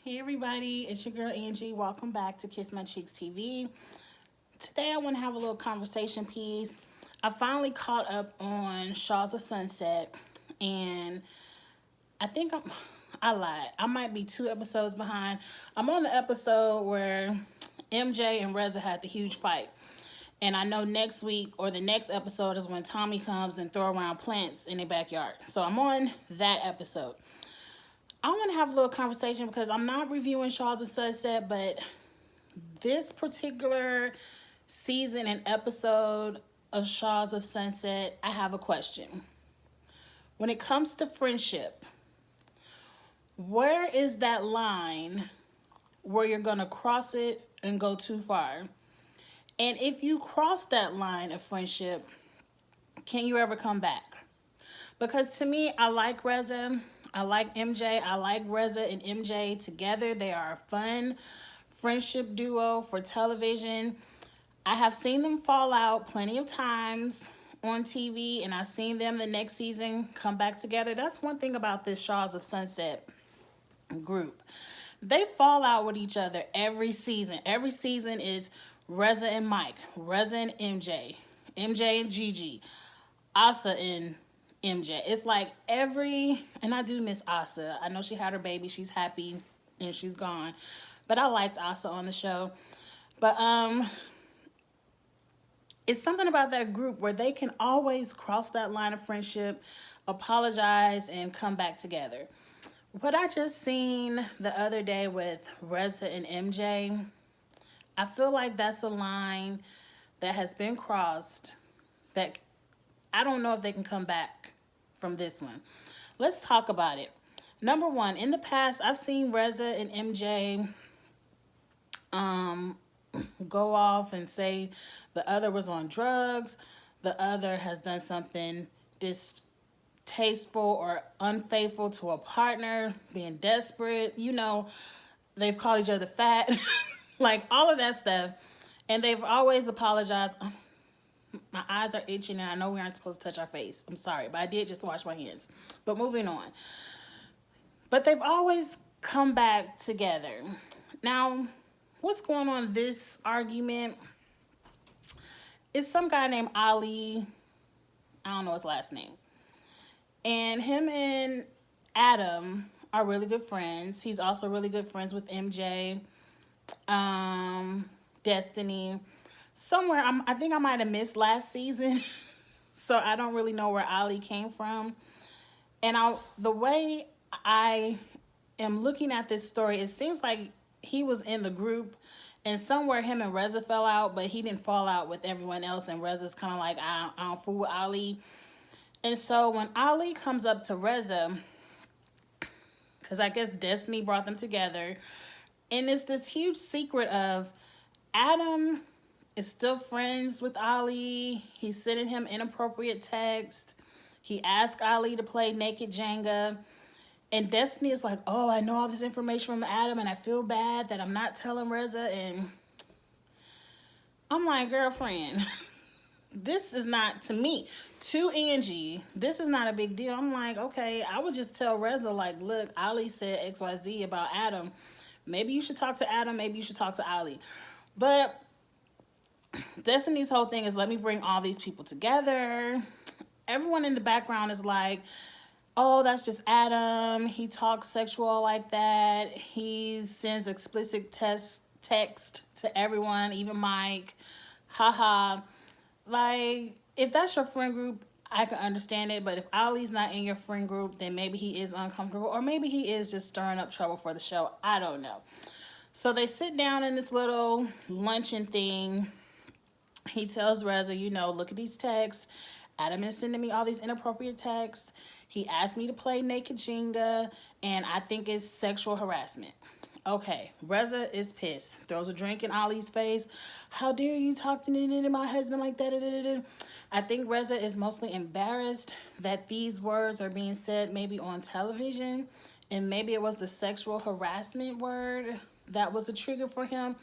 Hey everybody, it's your girl Angie. Welcome back to Kiss My Cheeks TV. Today I want to have a little conversation piece. I finally caught up on Shahs of Sunset, and I think I lied. I might be 2 episodes behind. I'm on the episode where MJ and Reza had the huge fight. And I know next week or the next episode is when Tommy comes and throw around plants in their backyard. So I'm on that episode. I want to have a little conversation because I'm not reviewing Shahs of Sunset, but this particular season and episode of Shahs of Sunset, I have a question. When it comes to friendship, where is that line where you're going to cross it and go too far? And if you cross that line of friendship, can you ever come back? Because to me, I like Reza. I like MJ. I like Reza and MJ together. They are a fun friendship duo for television. I have seen them fall out plenty of times on TV, and I've seen them the next season come back together. That's one thing about this Shahs of Sunset group. They fall out with each other every season. Every season is Reza and Mike, Reza and MJ, MJ and Gigi, Asa and MJ. It's like and I do miss Asa. I know she had her baby. She's happy and she's gone. But I liked Asa on the show. But it's something about that group where they can always cross that line of friendship, apologize, and come back together. What I just seen the other day with Reza and MJ, I feel like that's a line that has been crossed that I don't know if they can come back from this one. Let's talk about it. Number one, in the past, I've seen Reza and MJ go off and say the other was on drugs, the other has done something distasteful or unfaithful to a partner, being desperate. You know, they've called each other fat, like all of that stuff. And they've always apologized. My eyes are itching and I know we aren't supposed to touch our face. I'm sorry, but I did just wash my hands. But moving on. But they've always come back together. Now, what's going on in this argument is some guy named Ali. I don't know his last name. And him and Adam are really good friends. He's also really good friends with MJ, Destiny. Somewhere, I think I might have missed last season, so I don't really know where Ali came from. And the way I am looking at this story, it seems like he was in the group, and somewhere him and Reza fell out, but he didn't fall out with everyone else, and Reza's kind of like, I don't fool with Ali. And so when Ali comes up to Reza, because I guess Destiny brought them together, and it's this huge secret of Adam is still friends with Ali. He's sending him inappropriate text. He asked Ali to play naked Jenga. And Destiny is like, oh, I know all this information from Adam and I feel bad that I'm not telling Reza. And I'm like, girlfriend, this is not, to me, to Angie, this is not a big deal. I'm like, okay, I would just tell Reza, like, look, Ali said XYZ about Adam. Maybe you should talk to Adam. Maybe you should talk to Ali. But Destiny's whole thing is, let me bring all these people together. Everyone in the background is like, oh, that's just Adam. He talks sexual like that. He sends explicit text to everyone, even Mike. Haha. Like, if that's your friend group, I can understand it. But if Ali's not in your friend group, then maybe he is uncomfortable. Or maybe he is just stirring up trouble for the show. I don't know. So they sit down in this little luncheon thing. He tells Reza, you know, look at these texts. Adam is sending me all these inappropriate texts. He asked me to play naked Jenga, and I think it's sexual harassment. Okay, Reza is pissed. Throws a drink in Ali's face. How dare you talk to my husband like that? I think Reza is mostly embarrassed that these words are being said maybe on television, and maybe it was the sexual harassment word that was a trigger for him.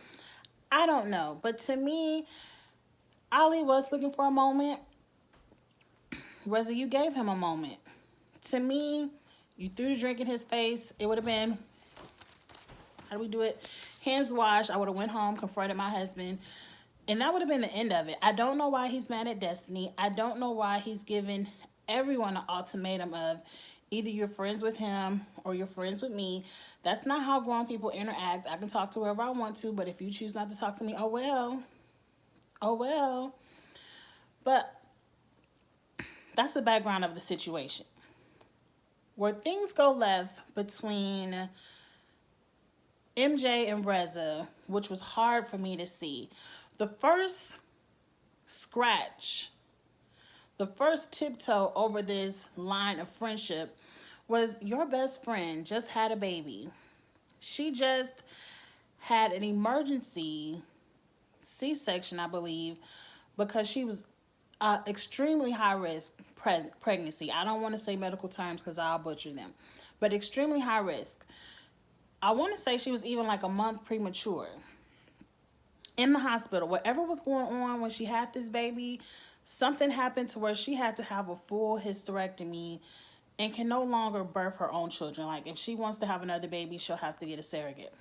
I don't know, but to me, Ali was looking for a moment. Reza, you gave him a moment. To me, you threw the drink in his face. It would have been How do we do it? Hands washed. I would have went home, confronted my husband, and that would have been the end of it. I don't know why he's mad at Destiny. I don't know why he's giving everyone an ultimatum of either you're friends with him or you're friends with me. That's not how grown people interact. I can talk to whoever I want to, but if you choose not to talk to me, oh well. Oh well. But that's the background of the situation. Where things go left between MJ and Reza, which was hard for me to see. The first scratch, the first tiptoe over this line of friendship was your best friend just had a baby. She just had an emergency C-section, I believe, because she was extremely high risk pregnancy. I don't want to say medical terms because I'll butcher them, but extremely high risk. I want to say she was even like a month premature in the hospital. Whatever was going on when she had this baby, something happened to where she had to have a full hysterectomy and can no longer birth her own children. Like if she wants to have another baby, she'll have to get a surrogate.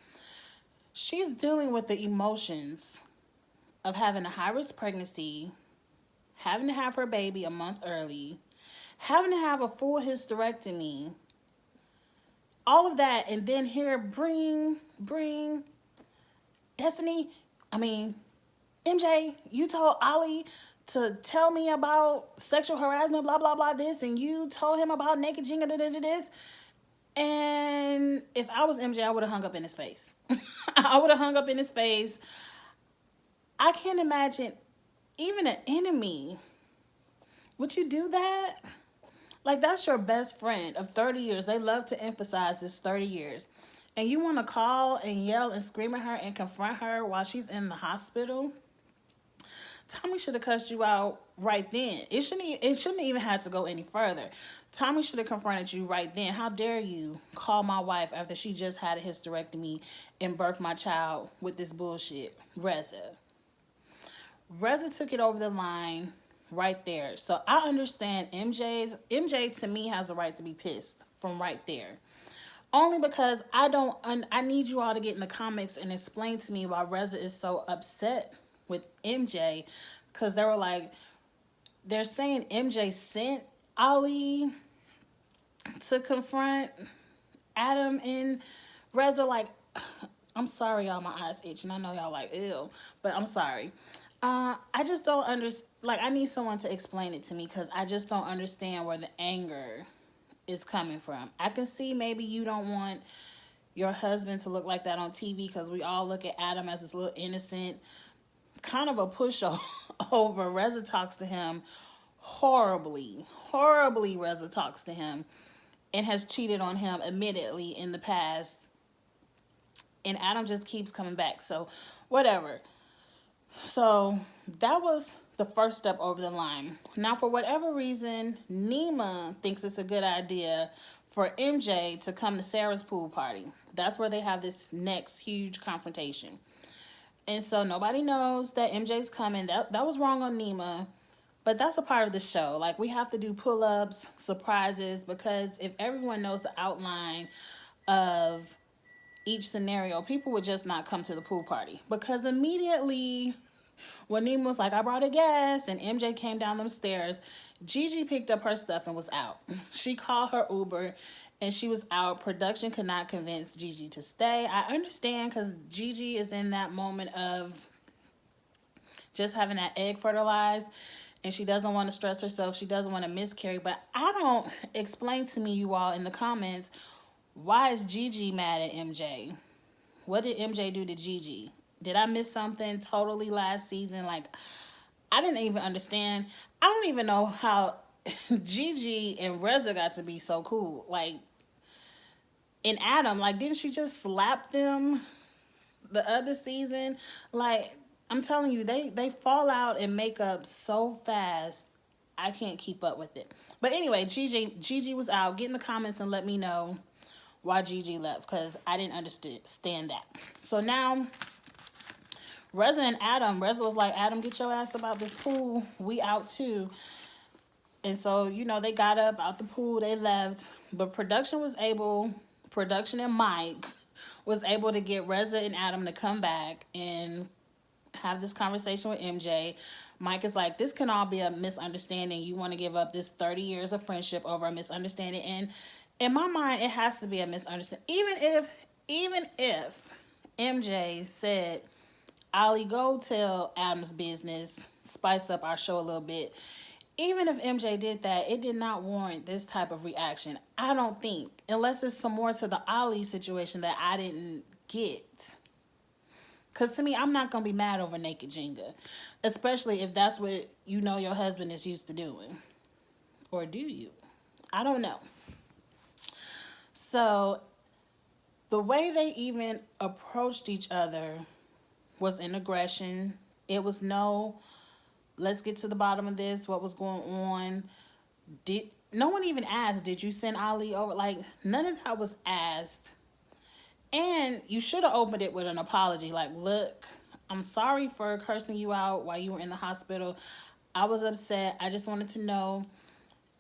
She's dealing with the emotions of having a high-risk pregnancy, having to have her baby a month early, having to have a full hysterectomy, all of that, and then here bring Destiny, MJ, you told Ali to tell me about sexual harassment, blah, blah, blah, this, and you told him about naked jingle, this. And if I was MJ, I would have hung up in his face. I would have hung up in his face. I can't imagine even an enemy. Would you do that? Like, that's your best friend of 30 years. They love to emphasize this 30 years. And you want to call and yell and scream at her and confront her while she's in the hospital? Tommy should have cussed you out right then. It shouldn't even have to go any further. Tommy should have confronted you right then. How dare you call my wife after she just had a hysterectomy and birthed my child with this bullshit? Reza took it over the line right there. So I understand MJ to me has a right to be pissed from right there. Only because I need you all to get in the comments and explain to me why Reza is so upset with MJ, because they're saying MJ sent Ali to confront Adam and Reza. Like, I'm sorry, y'all, my eyes itching. I know y'all like, ew, but I'm sorry. I just don't understand. Like, I need someone to explain it to me because I just don't understand where the anger is coming from. I can see maybe you don't want your husband to look like that on TV because we all look at Adam as this little innocent, kind of a pushover. Reza talks to him horribly. Reza talks to him and has cheated on him admittedly in the past. And Adam just keeps coming back. So, whatever. So, that was the first step over the line. Now, for whatever reason, Nima thinks it's a good idea for MJ to come to Sarah's pool party. That's where they have this next huge confrontation. And so nobody knows that MJ's coming. That was wrong on Nima. But that's a part of the show. Like, we have to do pull-ups, surprises, because if everyone knows the outline of each scenario, people would just not come to the pool party. Because immediately when Nima was like, I brought a guest, and MJ came down them stairs, Gigi picked up her stuff and was out. She called her Uber, and she was out. Production could not convince Gigi to stay. I understand because Gigi is in that moment of just having that egg fertilized, and she doesn't want to stress herself. She doesn't want to miscarry. But I don't, explain to me, you all, in the comments, why is Gigi mad at MJ? What did MJ do to Gigi? Did I miss something totally last season? Like, I didn't even understand. I don't even know how Gigi and Reza got to be so cool. Like, and Adam, like, didn't she just slap them the other season? Like, I'm telling you, they fall out and make up so fast. I can't keep up with it. But anyway, Gigi was out. Get in the comments and let me know why Gigi left, because I didn't understand that. So now, Reza and Adam, Reza was like, Adam, get your ass about this pool. We out too. And so, they got up out the pool. They left. But production and Mike was able to get Reza and Adam to come back and have this conversation with MJ. Mike is like, this can all be a misunderstanding. You want to give up this 30 years of friendship over a misunderstanding. And in my mind, it has to be a misunderstanding. Even if MJ said, Ollie, go tell Adam's business, spice up our show a little bit. Even if MJ did that, it did not warrant this type of reaction. I don't think, unless it's some more to the Ollie situation that I didn't get. Because to me, I'm not going to be mad over naked Jenga, especially if that's what you know your husband is used to doing. Or do you? I don't know. So the way they even approached each other was in aggression. It was no, let's get to the bottom of this, what was going on. No one even asked, did you send Ali over? Like, none of that was asked. And you should have opened it with an apology. Like, look, I'm sorry for cursing you out while you were in the hospital. I was upset. I just wanted to know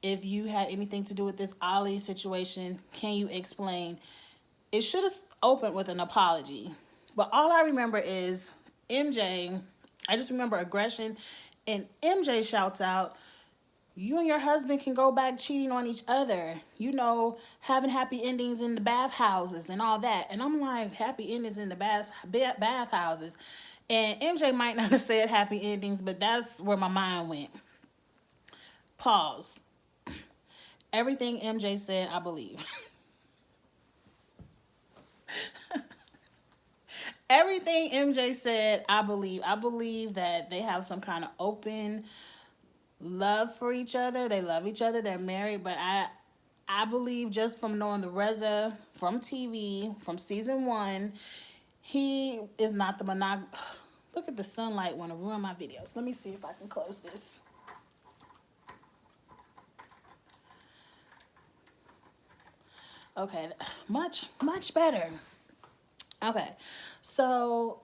if you had anything to do with this Ali situation. Can you explain? It should have opened with an apology. But all I remember is MJ. I just remember aggression. And MJ shouts out, you and your husband can go back cheating on each other. You know, having happy endings in the bathhouses and all that. And I'm like, happy endings in the bathhouses. And MJ might not have said happy endings, but that's where my mind went. Pause. Everything MJ said, I believe. Everything MJ said, I believe. I believe that they have some kind of open love for each other. They love each other. They're married. But I believe just from knowing the Reza from TV, from season 1, he is not the Look at the sunlight want to ruin my videos. Let me see if I can close this. Okay, much better. Okay, so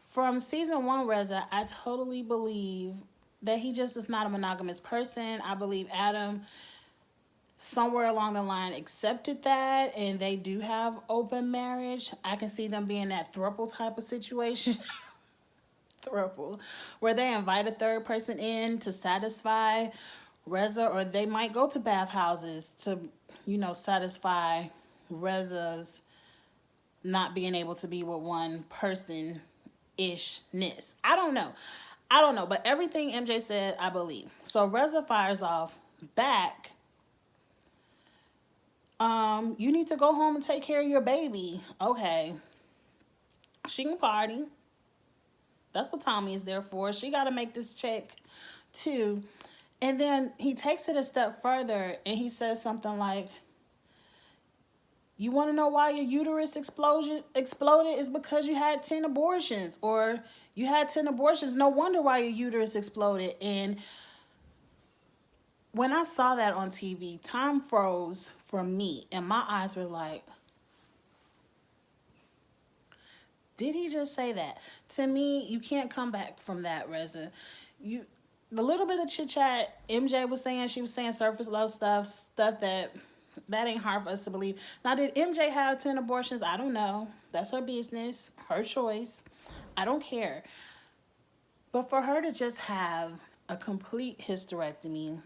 from season 1, Reza, I totally believe that he just is not a monogamous person. I believe Adam, somewhere along the line, accepted that, and they do have open marriage. I can see them being that throuple type of situation. Throuple, where they invite a third person in to satisfy Reza, or they might go to bathhouses to, satisfy Reza's not being able to be with one person ishness. I don't know, but everything MJ said, I believe. So Reza fires off back. You need to go home and take care of your baby. Okay. She can party. That's what Tommy is there for. She got to make this check too. And then he takes it a step further and he says something like, you want to know why your uterus exploded? Is because you had 10 abortions, or you had 10 abortions. No wonder why your uterus exploded. And when I saw that on TV, time froze for me and my eyes were like, did he just say that? To me, you can't come back from that, Reza. The little bit of chit chat MJ was saying, she was saying surface level stuff that ain't hard for us to believe. Now, did MJ have 10 abortions? I don't know. That's her business, her choice. I don't care. But for her to just have a complete hysterectomy,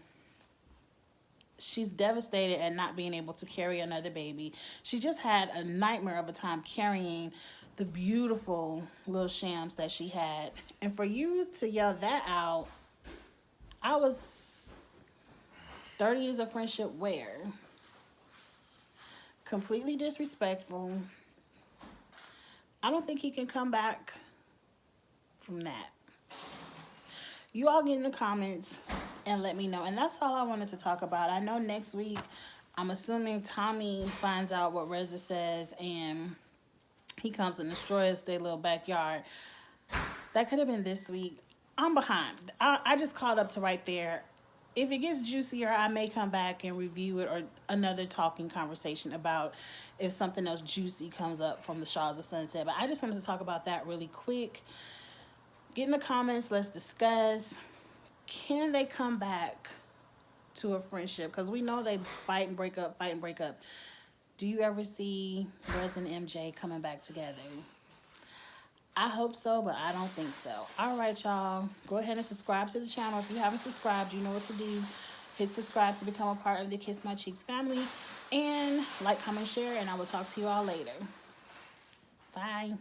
she's devastated at not being able to carry another baby. She just had a nightmare of a time carrying the beautiful little shams that she had. And for you to yell that out, I was 30 years of friendship where? Completely disrespectful. I don't think he can come back from that. You all get in the comments and let me know. And that's all I wanted to talk about. I know next week, I'm assuming Tommy finds out what Reza says and he comes and destroys their little backyard. That could have been this week. I'm behind. I just caught up to right there. If it gets juicier, I may come back and review it, or another talking conversation about if something else juicy comes up from the Shahs of Sunset. But I just wanted to talk about that really quick. Get in the comments. Let's discuss. Can they come back to a friendship? Because we know they fight and break up, fight and break up. Do you ever see Rez and MJ coming back together? I hope so, but I don't think so. All right, y'all. Go ahead and subscribe to the channel. If you haven't subscribed, you know what to do. Hit subscribe to become a part of the Kiss My Cheeks family. And like, comment, share, and I will talk to you all later. Bye.